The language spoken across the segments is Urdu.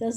10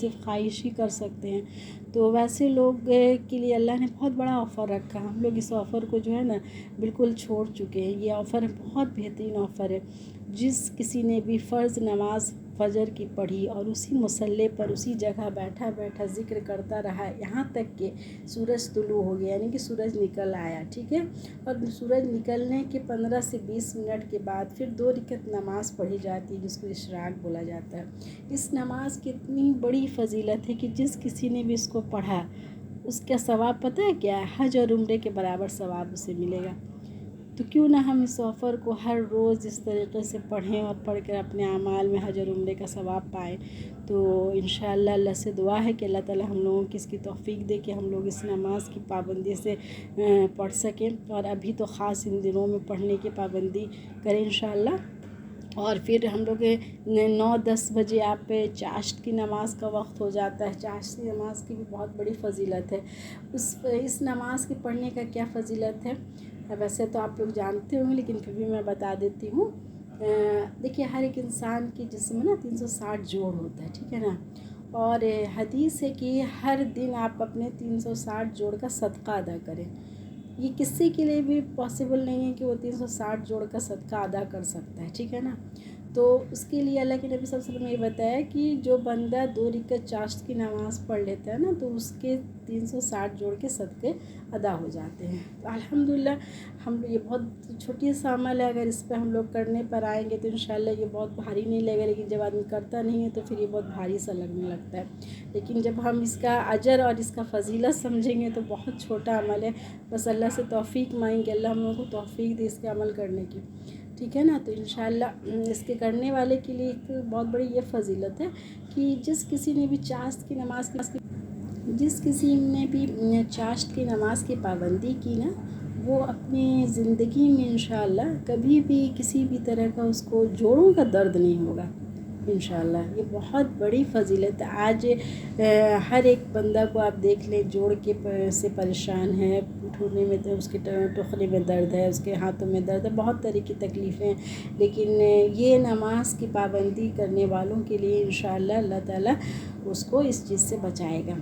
صرف خواہش ہی کر سکتے ہیں، تو ویسے لوگ کے لیے اللہ نے بہت بڑا آفر رکھا. ہم لوگ اس آفر کو جو ہے نا بالکل چھوڑ چکے ہیں. یہ آفر بہت بہترین آفر ہے. جس کسی نے بھی فرض نماز فجر کی پڑھی اور اسی مصلی پر اسی جگہ بیٹھا بیٹھا ذکر کرتا رہا یہاں تک کہ سورج طلوع ہو گیا، یعنی کہ سورج نکل آیا، ٹھیک ہے، اور سورج نکلنے کے 15 سے 20 منٹ کے بعد پھر 2 رکعت نماز پڑھی جاتی ہے جس کو اشراق بولا جاتا ہے. اس نماز کی اتنی بڑی فضیلت ہے کہ جس کسی نے بھی اس کو پڑھا اس کا ثواب پتہ ہے کیا ہے؟ حج اور عمرے کے برابر ثواب اسے ملے گا. تو کیوں نہ ہم اس آفر کو ہر روز اس طریقے سے پڑھیں اور پڑھ کر اپنے اعمال میں حج اور عمرے کا ثواب پائیں. تو انشاءاللہ اللہ سے دعا ہے کہ اللہ تعالی ہم لوگوں کی اس کی توفیق دے کہ ہم لوگ اس نماز کی پابندی سے پڑھ سکیں، اور ابھی تو خاص ان دنوں میں پڑھنے کی پابندی کریں انشاءاللہ. اور پھر ہم لوگ 9-10 بجے آپ چاشت کی نماز کا وقت ہو جاتا ہے. چاشت کی نماز کی بھی بہت بڑی فضیلت ہے. اس نماز کے پڑھنے کا کیا فضیلت ہے ویسے تو آپ لوگ جانتے ہوں لیکن پھر بھی میں بتا دیتی ہوں. دیکھیے ہر ایک انسان کی جسم میں نا 360 جوڑ ہوتا ہے، ٹھیک ہے نا، اور حدیث ہے کہ ہر دن آپ اپنے 360 جوڑ کا صدقہ ادا کریں. یہ کسی کے لیے بھی پاسبل نہیں ہے کہ وہ 360 جوڑ کا صدقہ ادا کر سکتا ہے، ٹھیک ہے نا. تو اس کے لیے اللہ کے نبی صلی اللہ علیہ وسلم نے یہ بتایا کہ جو بندہ 2 رکعت چاشت کی نماز پڑھ لیتا ہے نا تو اس کے 360 جوڑ کے صدقے ادا ہو جاتے ہیں. تو الحمدللہ ہم یہ بہت چھوٹی سا عمل ہے، اگر اس پہ ہم لوگ کرنے پر آئیں گے تو انشاءاللہ یہ بہت بھاری نہیں لگے، لیکن جب آدمی کرتا نہیں ہے تو پھر یہ بہت بھاری سا لگنے لگتا ہے. لیکن جب ہم اس کا اجر اور اس کا فضیلت سمجھیں گے تو بہت چھوٹا عمل ہے. بس اللہ سے توفیق مانگیں گے، اللہ ہم لوگوں کو توفیق دے اس کے عمل کرنے کی، ٹھیک ہے نا. تو انشاءاللہ اس کے کرنے والے کے لیے ایک بہت بڑی یہ فضیلت ہے کہ جس کسی نے بھی چاشت کی نماز کی پابندی کی نا، وہ اپنی زندگی میں انشاءاللہ کبھی بھی کسی بھی طرح کا اس کو جوڑوں کا درد نہیں ہوگا انشاءاللہ. یہ بہت بڑی فضیلت ہے. آج ہر ایک بندہ کو آپ دیکھ لیں جوڑ کے سے پریشان ہے، ٹھونے میں اس کے ٹخنے میں درد ہے، اس کے ہاتھوں میں درد ہے، بہت طرح کی تکلیفیں ہیں. لیکن یہ نماز کی پابندی کرنے والوں کے لیے انشاءاللہ اللہ تعالیٰ اس کو اس چیز سے بچائے گا.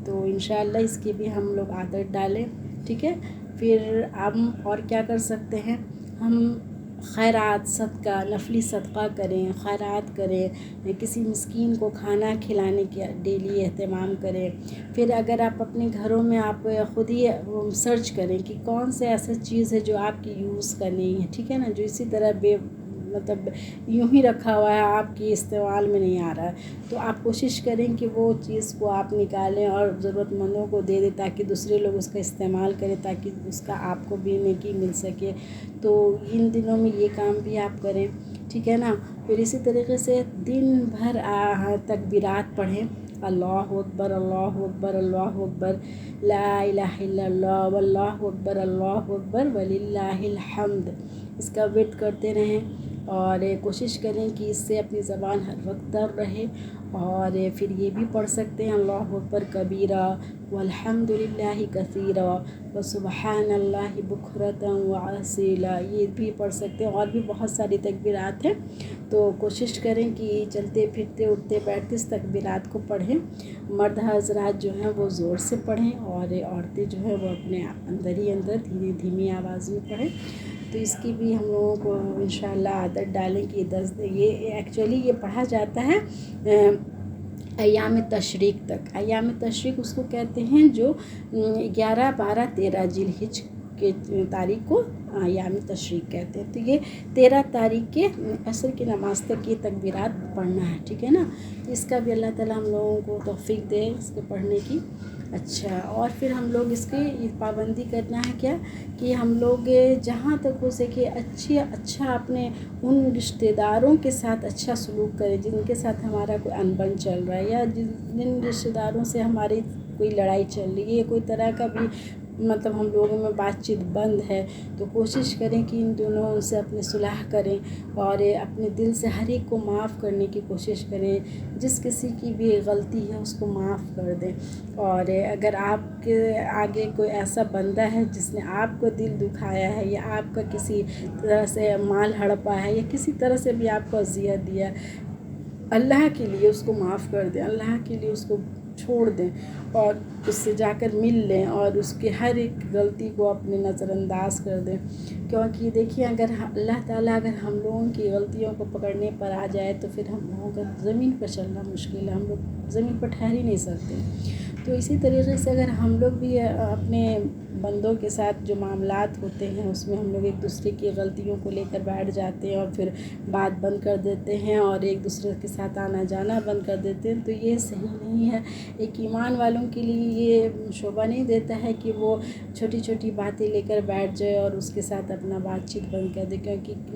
تو انشاءاللہ اس کی بھی ہم لوگ عادت ڈالیں، ٹھیک ہے. پھر ہم اور کیا کر سکتے ہیں؟ ہم خیرات، صدقہ، نفلی صدقہ کریں، خیرات کریں، کسی مسکین کو کھانا کھلانے کے ڈیلی اہتمام کریں. پھر اگر آپ اپنے گھروں میں آپ خود ہی سرچ کریں کہ کون سے ایسا چیز ہے جو آپ کی یوز کرنی ہے، ٹھیک ہے نا، جو اسی طرح مطلب یوں ہی رکھا ہوا ہے، آپ کی استعمال میں نہیں آ رہا ہے، تو آپ کوشش کریں کہ وہ چیز کو آپ نکالیں اور ضرورت مندوں کو دے دیں تاکہ دوسرے لوگ اس کا استعمال کریں، تاکہ اس کا آپ کو بھی نیکی مل سکے. تو ان دنوں میں یہ کام بھی آپ کریں، ٹھیک ہے نا. پھر اسی طریقے سے دن بھر تکبیرات پڑھیں، اللہ اکبر اللہ اکبر اللہ اکبر، لا الہ الا اللہ واللہ اکبر اللہ اکبر وللہ الحمد. اس کا ورد کرتے رہیں اور کوشش کریں کہ اس سے اپنی زبان ہر وقت تر رہے. اور پھر یہ بھی پڑھ سکتے ہیں اللہ اکبر کبیرہ والحمد للہ کثیرہ وسبحان اللہ بکرۃ واسیلا، یہ بھی پڑھ سکتے ہیں. اور بھی بہت ساری تکبیرات ہیں، تو کوشش کریں کہ چلتے پھرتے اٹھتے بیٹھتے اس تکبیرات کو پڑھیں. مرد حضرات جو ہیں وہ زور سے پڑھیں اور عورتیں جو ہیں وہ اپنے اندر ہی اندر دھیمی آواز میں پڑھیں. تو اس کی بھی ہم لوگوں کو انشاءاللہ عادت ڈالیں کہ یہ ایکچولی یہ پڑھا جاتا ہے ایام تشریق تک. ایام تشریق اس کو کہتے ہیں جو 11، 12، 13 ذی الحجہ کے تاریخ کو ایام تشریق کہتے ہیں. تو یہ 13 تاریخ کے عصر کی نماز تک یہ تکبیرات پڑھنا ہے، ٹھیک ہے نا. تو اس کا بھی اللہ تعالیٰ ہم لوگوں کو توفیق دے اس کے پڑھنے کی. اچھا، اور پھر ہم لوگ اس کی پابندی کرنا ہے کیا کہ ہم لوگ جہاں تک ہو سکے اچھا اپنے ان رشتہ داروں کے ساتھ اچھا سلوک کریں جن کے ساتھ ہمارا کوئی انبن چل رہا ہے، یا جن رشتہ داروں سے ہماری کوئی لڑائی چل رہی ہے، کوئی طرح کا بھی مطلب ہم لوگوں میں بات چیت بند ہے تو کوشش کریں کہ ان دونوں سے اپنی صلح کریں اور اپنے دل سے ہر ایک کو معاف کرنے کی کوشش کریں. جس کسی کی بھی غلطی ہے اس کو معاف کر دیں. اور اگر آپ کے آگے کوئی ایسا بندہ ہے جس نے آپ کو دل دکھایا ہے یا آپ کا کسی طرح سے مال ہڑپا ہے یا کسی طرح سے بھی آپ کو اذیت دیا ہے، اللہ کے لیے اس کو معاف کر دیں، اللہ کے لیے اس کو چھوڑ دیں اور اس سے جا کر مل لیں اور اس کے ہر ایک غلطی کو اپنے نظر انداز کر دیں. کیونکہ دیکھیے اگر اللہ تعالیٰ اگر ہم لوگوں کی غلطیوں کو پکڑنے پر آ جائے تو پھر ہم لوگوں کا زمین پر چلنا مشکل ہے، ہم لوگ زمین پر ٹھہر ہی نہیں سکتے. تو اسی طریقے سے اگر ہم لوگ بھی اپنے بندوں کے ساتھ جو معاملات ہوتے ہیں اس میں ہم لوگ ایک دوسرے کی غلطیوں کو لے کر بیٹھ جاتے ہیں اور پھر بات بند کر دیتے ہیں اور ایک دوسرے کے ساتھ آنا جانا بند کر دیتے ہیں تو یہ صحیح نہیں ہے. ایک ایمان والوں کے لیے یہ شوبھا نہیں دیتا ہے کہ وہ چھوٹی چھوٹی باتیں لے کر بیٹھ جائے اور اس کے ساتھ اپنا بات چیت بند کر دے. کیونکہ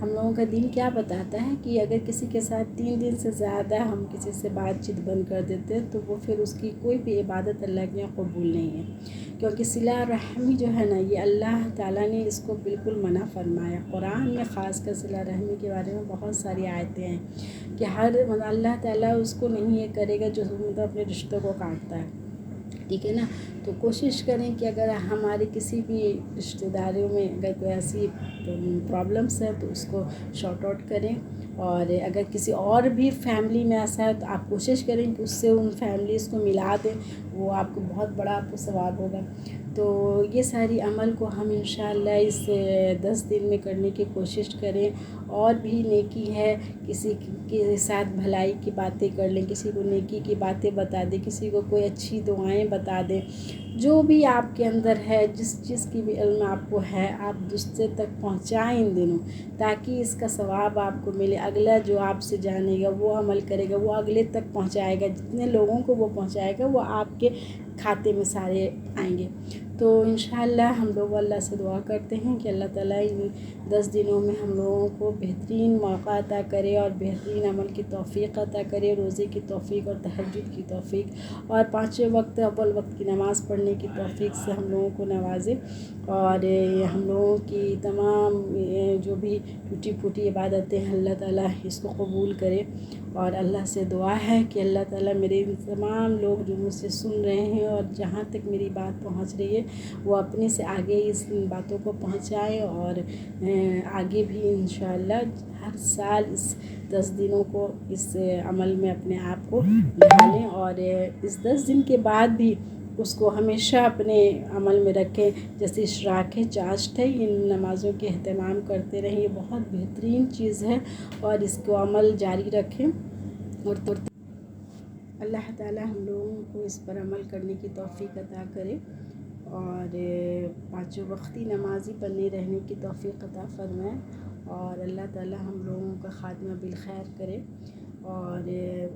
ہم لوگوں کا دین کیا بتاتا ہے کہ اگر کسی کے ساتھ 3 دن سے زیادہ ہم کسی سے بات چیت بند کر دیتے ہیں تو وہ پھر اس کی کوئی بھی عبادت اللہ کے یہاں قبول نہیں ہے. کیونکہ صلہ رحمی جو ہے نا یہ اللہ تعالیٰ نے اس کو بالکل منع فرمایا. قرآن میں خاص کر صلہ رحمی کے بارے میں بہت ساری آیتیں ہیں کہ اللہ تعالیٰ اس کو نہیں یہ کرے گا جو مطلب اپنے رشتوں کو کاٹتا ہے. ٹھیک ہے نا. تو کوشش کریں کہ اگر ہماری کسی بھی رشتہ داریوں میں اگر کوئی ایسی پرابلمس ہے تو اس کو شارٹ آؤٹ کریں. اور اگر کسی اور بھی فیملی میں ایسا ہے تو آپ کوشش کریں کہ اس سے ان فیملیز کو ملا دیں، وہ آپ کو بہت بڑا آپ کو ثواب ہوگا. تو یہ ساری عمل کو ہم انشاءاللہ اس 10 دن میں کرنے کی کوشش کریں. اور بھی نیکی ہے، کسی کے ساتھ بھلائی کی باتیں کر لیں، کسی کو نیکی کی باتیں بتا دیں، کسی کو کوئی اچھی دعائیں بتا دیں. جو بھی آپ کے اندر ہے، جس چیز کی بھی علم آپ کو ہے آپ دوسرے تک پہنچائیں ان دنوں تاکہ اس کا ثواب آپ کو ملے. اگلا جو آپ سے جانے گا وہ عمل کرے گا، وہ اگلے تک پہنچائے گا، جتنے لوگوں کو وہ پہنچائے گا وہ آپ کے کھاتے میں سارے آئیں گے. تو انشاءاللہ ہم لوگ اللہ سے دعا کرتے ہیں کہ اللہ تعالیٰ ان 10 دنوں میں ہم لوگوں کو بہترین موقع عطا کرے اور بہترین عمل کی توفیق عطا کرے، روزے کی توفیق اور تہجد کی توفیق اور 5 وقت اول وقت کی نماز پڑھنے کی توفیق سے ہم لوگوں کو نوازے. اور ہم لوگوں کی تمام جو بھی ٹوٹی پھوٹی عبادتیں ہیں اللہ تعالیٰ اس کو قبول کرے. اور اللہ سے دعا ہے کہ اللہ تعالیٰ میرے تمام لوگ جو مجھ سے سن رہے ہیں اور جہاں تک میری بات پہنچ رہی ہے وہ اپنے سے آگے اس باتوں کو پہنچائیں اور آگے بھی انشاءاللہ ہر سال اس 10 دنوں کو اس عمل میں اپنے آپ کو ڈھالیں اور اس 10 دن کے بعد بھی اس کو ہمیشہ اپنے عمل میں رکھیں. جیسے اشراق چاشت ہے، ان نمازوں کے اہتمام کرتے رہیں، یہ بہت بہترین چیز ہے اور اس کو عمل جاری رکھیں. اور اللہ تعالیٰ ہم لوگوں کو اس پر عمل کرنے کی توفیق عطا کرے اور 5 وقتی نمازی بنے رہنے کی توفیق عطا فرمائے. اور اللہ تعالیٰ ہم لوگوں کا خاتمہ بالخیر کرے. اور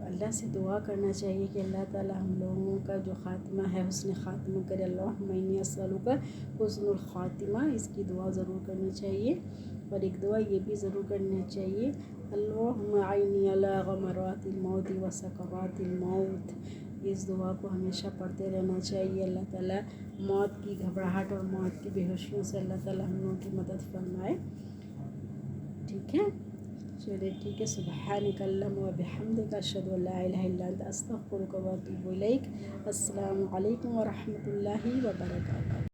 اللہ سے دعا کرنا چاہیے کہ اللہ تعالیٰ ہم لوگوں کا جو خاتمہ ہے حسن خاتمہ کرے. اللہم انی اسألک حسن الخاتمہ، اس کی دعا ضرور کرنی چاہیے. اور ایک دعا یہ بھی ضرور کرنی چاہیے، اللہم اعنی علی غمرات الموت و سکرات الموت. اس دعا کو ہمیشہ پڑھتے رہنا چاہیے. اللہ تعالیٰ موت کی گھبراہٹ اور موت کی بے ہوشیوں سے اللہ تعالیٰ ہم لوگوں کی مدد فرمائے. ٹھیک ہے، چلے ٹھیک ہے. سبحانک اللہم و بحمدک اشہد ان لا الہ الا انت استغفرک و اتوب الیک. السلام علیکم و رحمۃ اللہ وبرکاتہ.